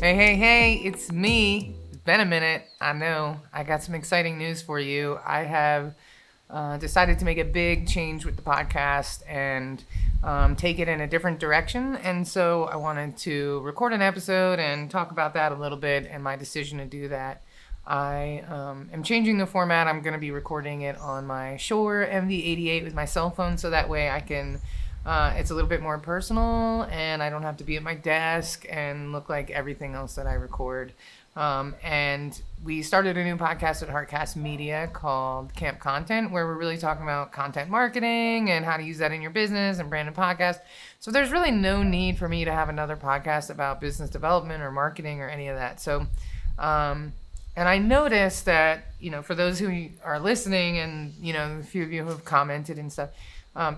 Hey, it's me. It's been a minute. I know. I got some exciting news for you. I have decided to make a big change with the podcast and take it in a different direction. And so I wanted to record an episode and talk about that a little bit and my decision to do that. I am changing the format. I'm going to be recording it on my Shure MV88 with my cell phone so that way I can... it's a little bit more personal, and I don't have to be at my desk and look like everything else that I record. And we started a new podcast at Heartcast Media called Camp Content, where we're really talking about content marketing and how to use that in your business and brand and podcast. So there's really no need for me to have another podcast about business development or marketing or any of that. So, and I noticed that, for those who are listening and, a few of you who have commented and stuff,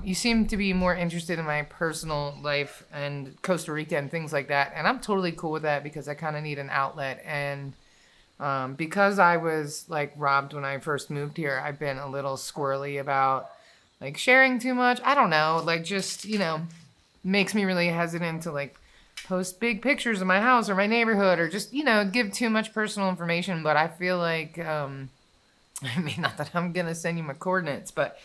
you seem to be more interested in my personal life and Costa Rica and things like that. And I'm totally cool with that because I kind of need an outlet. And because I was robbed when I first moved here, I've been a little squirrely about sharing too much. I don't know, makes me really hesitant to post big pictures of my house or my neighborhood or just, give too much personal information. But I feel like, not that I'm going to send you my coordinates, but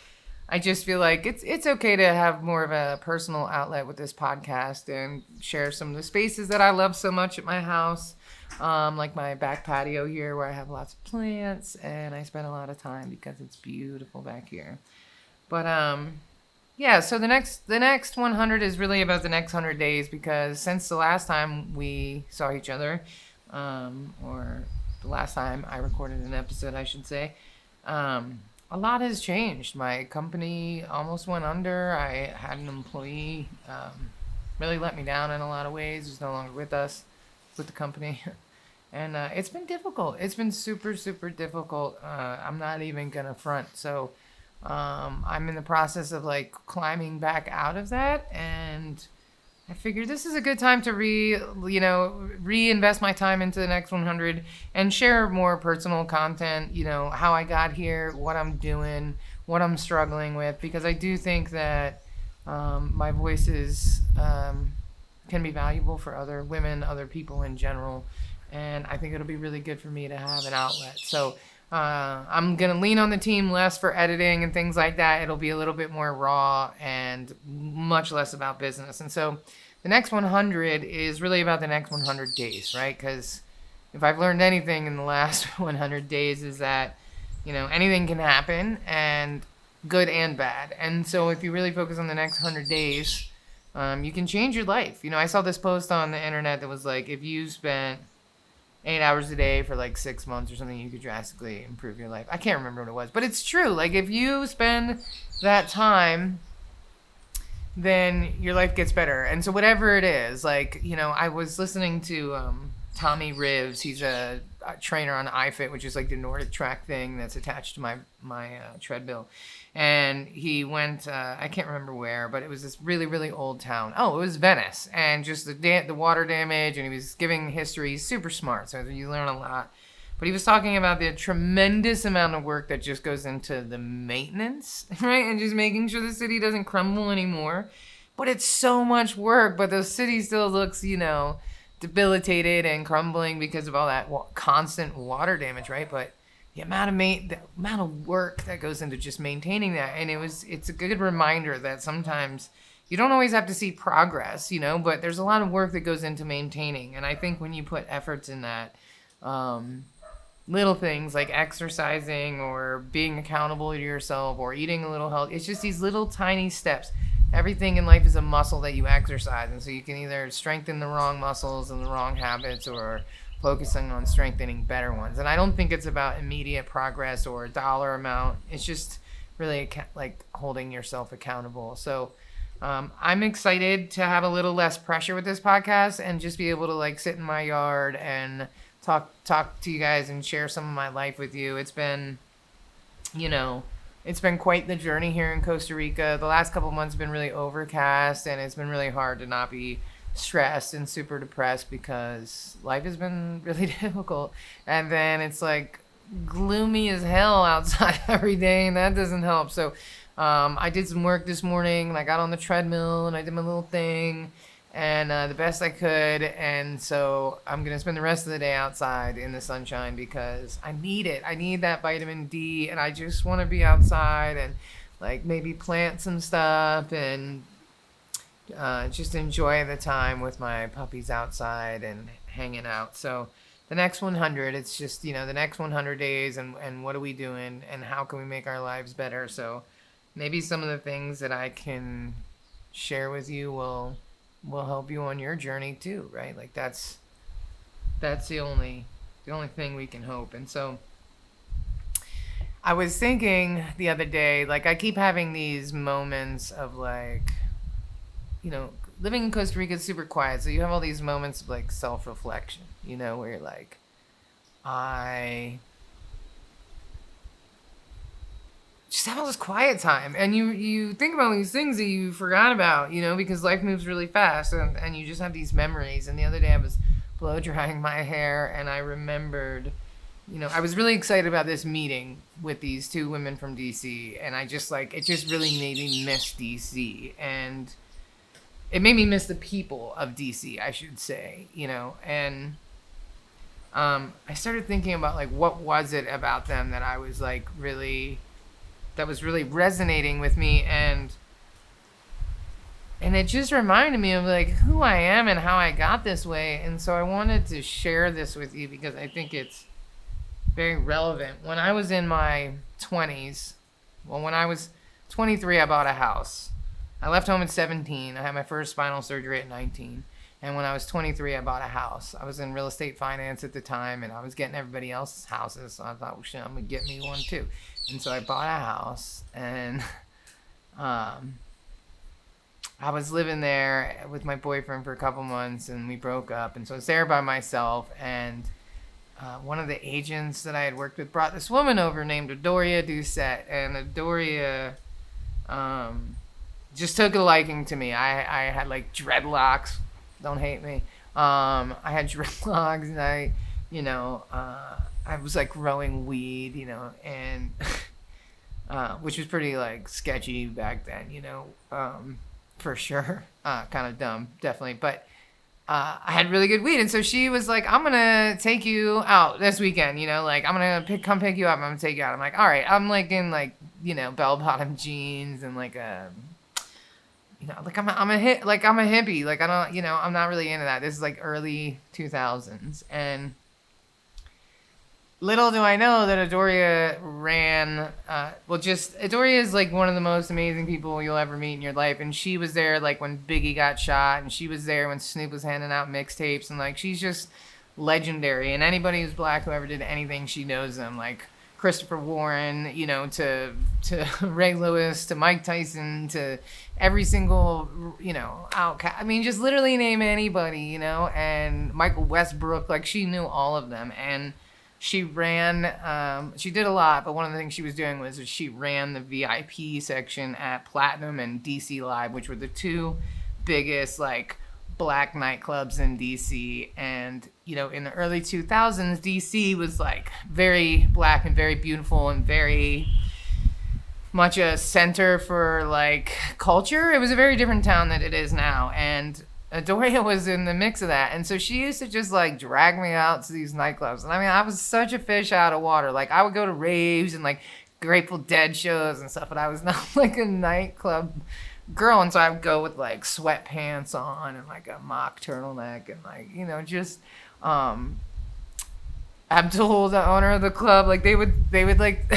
I just feel like it's okay to have more of a personal outlet with this podcast and share some of the spaces that I love so much at my house, like my back patio here where I have lots of plants and I spend a lot of time because it's beautiful back here. But yeah, so the next 100 is really about the next 100 days because since the last time we saw each other, or the last time I recorded an episode, I should say, a lot has changed. My company almost went under. I had an employee really let me down in a lot of ways. He's no longer with us, with the company. And it's been difficult. It's been super, super difficult. I'm not even going to front. So I'm in the process of climbing back out of that. And I figured this is a good time to reinvest my time into the next 100 and share more personal content, how I got here, what I'm doing, what I'm struggling with, because I do think that my voices can be valuable for other women, other people in general, and I think it'll be really good for me to have an outlet. So I'm going to lean on the team less for editing and things like that. It'll be a little bit more raw and much less about business. And so the next 100 is really about the next 100 days, right? Because if I've learned anything in the last 100 days is that, anything can happen, and good and bad. And so if you really focus on the next 100 days, you can change your life. I saw this post on the internet that was if you spent 8 hours a day for 6 months or something, you could drastically improve your life. I can't remember what it was, but it's true. If you spend that time, then your life gets better. And so whatever it is, I was listening to Tommy Rivs. He's a trainer on iFit, which is the Nordic track thing that's attached to my treadmill. And he went, I can't remember where, but it was this really, really old town. Oh, it was Venice. And just the water damage, and he was giving history. He's super smart, so you learn a lot. But he was talking about the tremendous amount of work that just goes into the maintenance, right? And just making sure the city doesn't crumble anymore. But it's so much work, but the city still looks, debilitated and crumbling because of all that constant water damage, right? But the amount of work that goes into just maintaining that, and it's a good reminder that sometimes you don't always have to see progress, but there's a lot of work that goes into maintaining. And I think when you put efforts in that, little things like exercising or being accountable to yourself or eating a little healthy, it's just these little tiny steps. Everything in life is a muscle that you exercise, and so you can either strengthen the wrong muscles and the wrong habits or focusing on strengthening better ones. And I don't think it's about immediate progress or a dollar amount. It's just really holding yourself accountable. So I'm excited to have a little less pressure with this podcast and just be able to sit in my yard and talk to you guys and share some of my life with you. It's been, it's been quite the journey here in Costa Rica. The last couple of months have been really overcast, and it's been really hard to not be stressed and super depressed because life has been really difficult. And then it's gloomy as hell outside every day, and that doesn't help. So I did some work this morning, and I got on the treadmill, and I did my little thing. and the best I could. And so I'm going to spend the rest of the day outside in the sunshine because I need it. I need that vitamin D, and I just want to be outside and like maybe plant some stuff and just enjoy the time with my puppies outside and hanging out. So the next 100, it's just, the next 100 days and what are we doing and how can we make our lives better? So maybe some of the things that I can share with you will help you on your journey too, right? Like that's the only thing we can hope. And so I was thinking the other day, like I keep having these moments of like, living in Costa Rica is super quiet. So you have all these moments of like self-reflection, where you're like, I just have all this quiet time. And you think about these things that you forgot about, because life moves really fast and you just have these memories. And the other day I was blow drying my hair and I remembered, I was really excited about this meeting with these two women from DC. And I just it just really made me miss DC. And it made me miss the people of DC, I should say, and I started thinking about like what was it about them that I was that was really resonating with me, and it just reminded me of like who I am and how I got this way. And so I wanted to share this with you because I think it's very relevant. When I was in my 20s, when I was 23, I bought a house. I left home at 17. I had my first spinal surgery at 19. And when I was 23, I bought a house. I was in real estate finance at the time, and I was getting everybody else's houses. So I thought, well, shit, I'm going to get me one too. And so I bought a house, and I was living there with my boyfriend for a couple months, and we broke up. And so I was there by myself, and one of the agents that I had worked with brought this woman over named Adoria Doucette. And Adoria just took a liking to me. I had like dreadlocks. Don't hate me. I had dreadlocks, and I was like growing weed, and which was pretty like sketchy back then, for sure. Kind of dumb, definitely. But I had really good weed, and so she was like, "I'm gonna take you out this weekend, like I'm gonna come pick you up. I'm gonna take you out." I'm like, "All right." I'm like in like bell-bottom jeans and like a. Like I'm a hippie. Like I don't, I'm not really into that. This is like early 2000s, and little do I know that Adoria ran. Adoria is like one of the most amazing people you'll ever meet in your life, and she was there like when Biggie got shot, and she was there when Snoop was handing out mixtapes, and like she's just legendary. And anybody who's black who ever did anything, she knows them. Like Christopher Warren, to Ray Lewis, to Mike Tyson, to every single, outcast. I mean, just literally name anybody, and Michael Westbrook, like she knew all of them. And she ran, she did a lot, but one of the things she was doing was she ran the VIP section at Platinum and DC Live, which were the two biggest, like, black nightclubs in DC. And in the early 2000s, DC was like very black and very beautiful and very much a center for like culture. It was a very different town than it is now, and Adoria was in the mix of that. And so she used to just like drag me out to these nightclubs, and I mean, I was such a fish out of water. Like I would go to raves and like Grateful Dead shows and stuff, but I was not like a nightclub girl. And so I would go with like sweatpants on and like a mock turtleneck and like just Abdul, the owner of the club, like they would like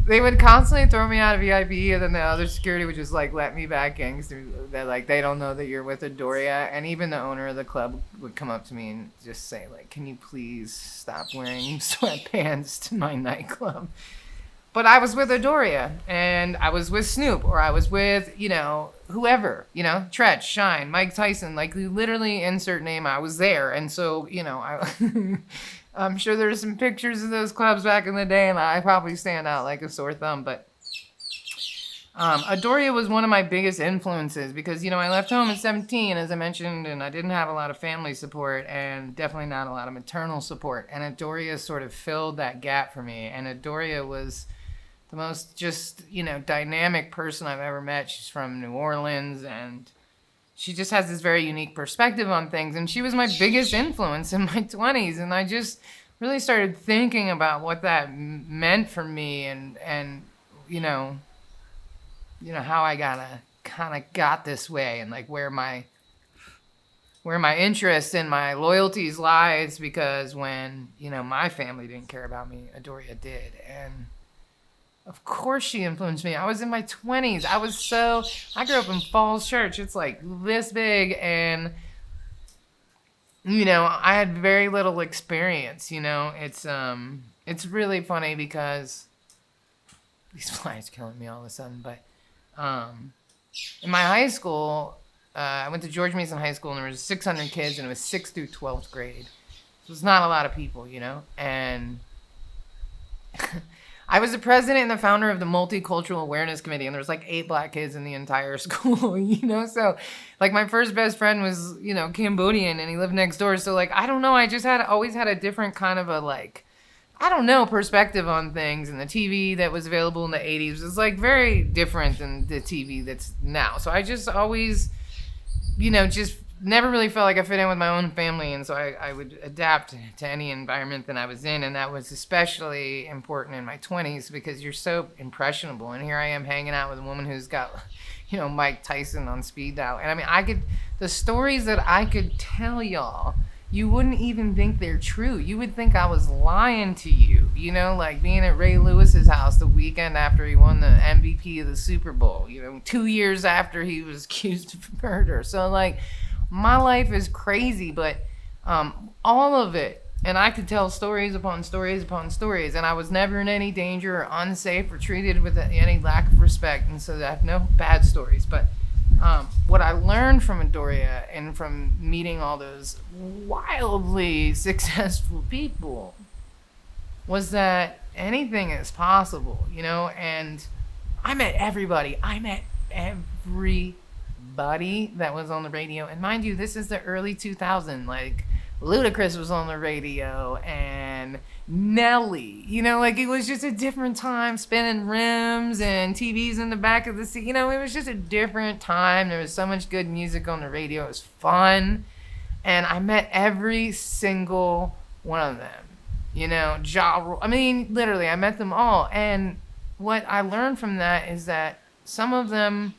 they would constantly throw me out of VIP, and then the other security would just like let me back in because they're like, they don't know that you're with Adoria. And even the owner of the club would come up to me and just say like, "Can you please stop wearing sweatpants to my nightclub?" But I was with Adoria, and I was with Snoop, or I was with, whoever, Tretch, Shine, Mike Tyson, like literally insert name, I was there. And so, I'm sure there's some pictures of those clubs back in the day, and I probably stand out like a sore thumb. But Adoria was one of my biggest influences because, I left home at 17, as I mentioned, and I didn't have a lot of family support and definitely not a lot of maternal support. And Adoria sort of filled that gap for me. And Adoria was the most just, dynamic person I've ever met. She's from New Orleans, and she just has this very unique perspective on things. And she was my biggest influence in my 20s. And I just really started thinking about what that meant for me and you know, how I kind of got this way, and like where my interest and my loyalties lies, because when, my family didn't care about me, Adoria did. And of course she influenced me. I was in my 20s. I grew up in Falls Church. It's like this big, and I had very little experience. It's really funny because these flies killing me all of a sudden. But in my high school, I went to George Mason High School, and there was 600 kids, and it was 6th through 12th grade. So it's not a lot of people, and I was the president and the founder of the Multicultural Awareness Committee, and there was like 8 black kids in the entire school, so like my first best friend was, Cambodian, and he lived next door. So like, I don't know. I just always had a different kind of a perspective on things, and the TV that was available in the 80s was like very different than the TV that's now. So I just always, just never really felt like I fit in with my own family, and so I would adapt to any environment that I was in, and that was especially important in my 20s because you're so impressionable. And here I am hanging out with a woman who's got, Mike Tyson on speed dial. And I mean, the stories that I could tell y'all, you wouldn't even think they're true. You would think I was lying to you, like being at Ray Lewis's house the weekend after he won the MVP of the Super Bowl, 2 years after he was accused of murder. So like, my life is crazy, but all of it, and I could tell stories upon stories upon stories, and I was never in any danger or unsafe or treated with any lack of respect, and so I have no bad stories. But what I learned from Adoria and from meeting all those wildly successful people was that anything is possible, and I met everybody. That was on the radio. And mind you, this is the early 2000s. Like, Ludacris was on the radio, and Nelly, like it was just a different time, spinning rims and TVs in the back of the seat. It was just a different time. There was so much good music on the radio. It was fun. And I met every single one of them. Yall, literally, I met them all. And what I learned from that is that some of them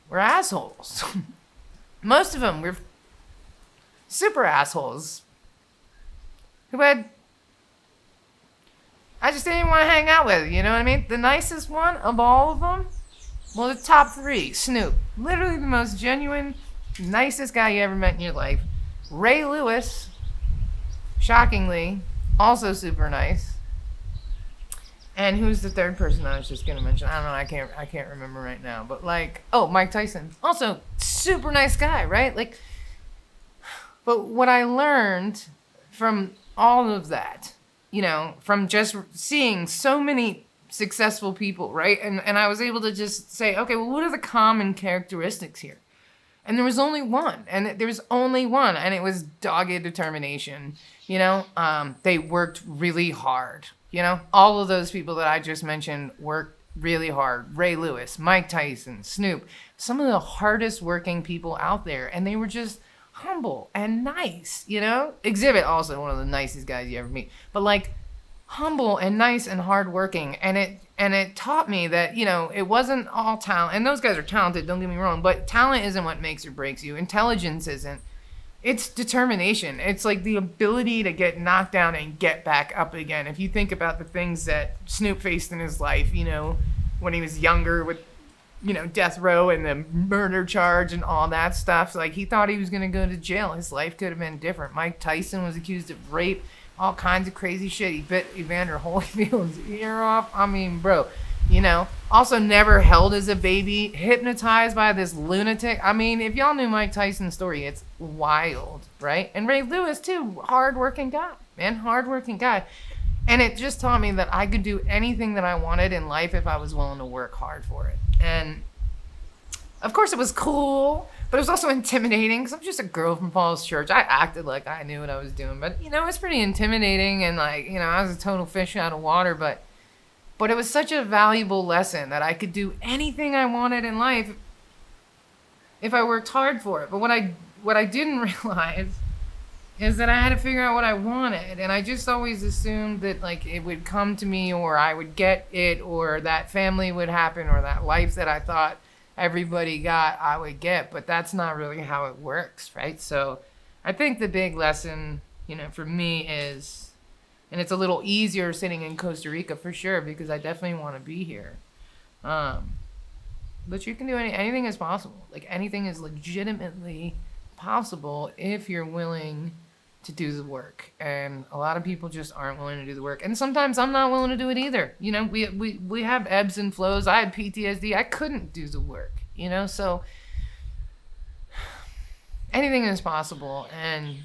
were assholes. Most of them were super assholes who I just didn't want to hang out with, you know what I mean? The nicest one of all of them, well, the top 3, Snoop. Literally the most genuine, nicest guy you ever met in your life. Ray Lewis, shockingly, also super nice. And who's the third person I was just gonna mention? I don't know. I can't remember right now. But Mike Tyson, also super nice guy, right? But what I learned from all of that, from just seeing so many successful people, right? And I was able to just say, okay, well, what are the common characteristics here? And there was only one, and it was dogged determination. They worked really hard. All of those people that I just mentioned worked really hard. Ray Lewis, Mike Tyson, Snoop, some of the hardest working people out there. And they were just humble and nice, Exhibit, also one of the nicest guys you ever meet. But humble and nice and hardworking. And it taught me that, it wasn't all talent. And those guys are talented, don't get me wrong. But talent isn't what makes or breaks you. Intelligence isn't. It's determination. It's like the ability to get knocked down and get back up again. If you think about the things that Snoop faced in his life, when he was younger with, death row and the murder charge and all that stuff. He thought he was going to go to jail. His life could have been different. Mike Tyson was accused of rape, all kinds of crazy shit. He bit Evander Holyfield's ear off. Bro. Also never held as a baby, hypnotized by this lunatic. If y'all knew Mike Tyson's story, it's wild, right? And Ray Lewis, too, hardworking guy. And it just taught me that I could do anything that I wanted in life if I was willing to work hard for it. And, of course, it was cool, but it was also intimidating because I'm just a girl from Falls Church. I acted like I knew what I was doing, but, it was pretty intimidating, and, I was a total fish out of water, but it was such a valuable lesson that I could do anything I wanted in life if I worked hard for it. But what I didn't realize is that I had to figure out what I wanted. And I just always assumed that like it would come to me, or I would get it, or that family would happen, or that life that I thought everybody got, I would get. But that's not really how it works, right? So I think the big lesson, for me is, and it's a little easier sitting in Costa Rica for sure, because I definitely want to be here. But you can do anything is possible. Like anything is legitimately possible if you're willing to do the work. And a lot of people just aren't willing to do the work. And sometimes I'm not willing to do it either. We have ebbs and flows. I had PTSD. I couldn't do the work, so anything is possible. And,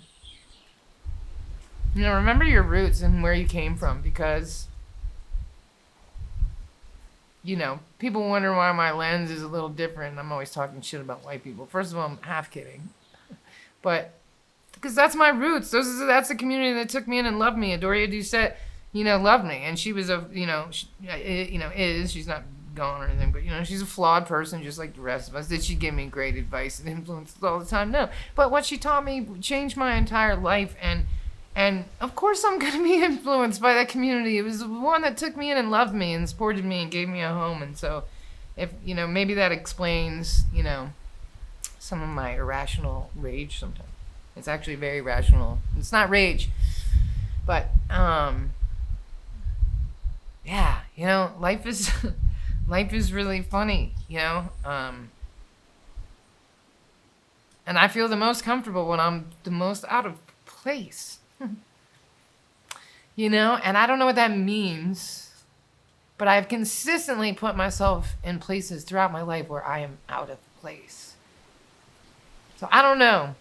remember your roots and where you came from, because, people wonder why my lens is a little different. I'm always talking shit about white people. First of all, I'm half kidding. But because that's my roots. That's the community that took me in and loved me. Adoria Doucette, loved me. And she was she's not gone or anything, but, she's a flawed person just like the rest of us. Did she give me great advice and influences all the time? No. But what she taught me changed my entire life. And of course I'm going to be influenced by that community. It was the one that took me in and loved me and supported me and gave me a home. And so if, maybe that explains, some of my irrational rage sometimes. It's actually very rational. It's not rage. But, life is life is really funny, and I feel the most comfortable when I'm the most out of place. And I don't know what that means, but I've consistently put myself in places throughout my life where I am out of place. So I don't know.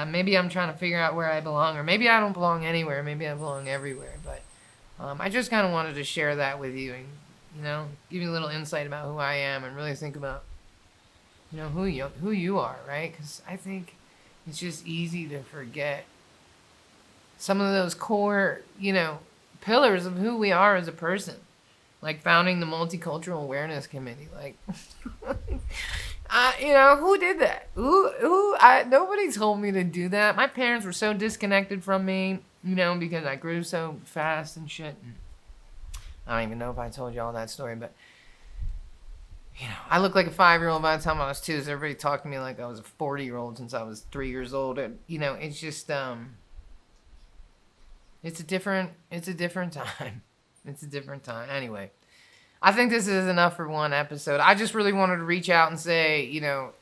Maybe I'm trying to figure out where I belong, or maybe I don't belong anywhere. Maybe I belong everywhere. But I just kind of wanted to share that with you and, give you a little insight about who I am and really think about, who you are, right? Because I think it's just easy to forget some of those core, pillars of who we are as a person. Like founding the Multicultural Awareness Committee. Like, who did that? Nobody told me to do that. My parents were so disconnected from me, because I grew so fast and shit. And I don't even know if I told you all that story, but, I looked like a 5-year-old by the time I was 2, so everybody talked to me like I was a 40-year-old since I was 3 years old. And, it's just, it's a different time. It's a different time. Anyway, I think this is enough for one episode. I just really wanted to reach out and say,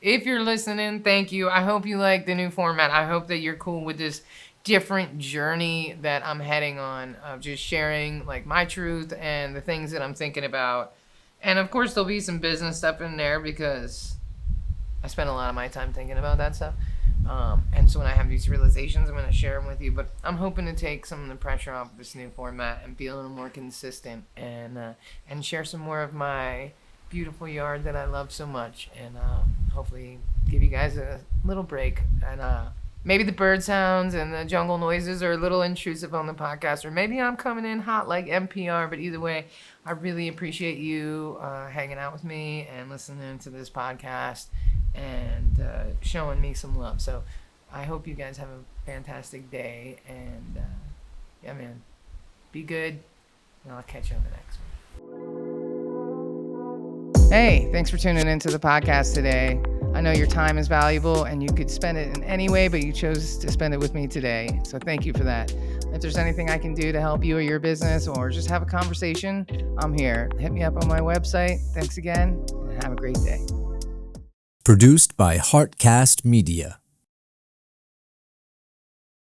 if you're listening, thank you. I hope you like the new format. I hope that you're cool with this different journey that I'm heading on of just sharing like my truth and the things that I'm thinking about. And of course, there'll be some business stuff in there because I spend a lot of my time thinking about that stuff. And so when I have these realizations, I'm going to share them with you. But I'm hoping to take some of the pressure off of this new format and be a little more consistent and share some more of my beautiful yard that I love so much. And hopefully give you guys a little break. And maybe the bird sounds and the jungle noises are a little intrusive on the podcast. Or maybe I'm coming in hot like NPR. But either way, I really appreciate you hanging out with me and listening to this podcast and showing me some love. So I hope you guys have a fantastic day, and yeah, man, be good, and I'll catch you on the next one. Hey, thanks for tuning into the podcast today. I know your time is valuable and you could spend it in any way, but you chose to spend it with me today. So thank you for that. If there's anything I can do to help you or your business or just have a conversation, I'm here. Hit me up on my website. Thanks again, and have a great day. Produced by Heartcast Media.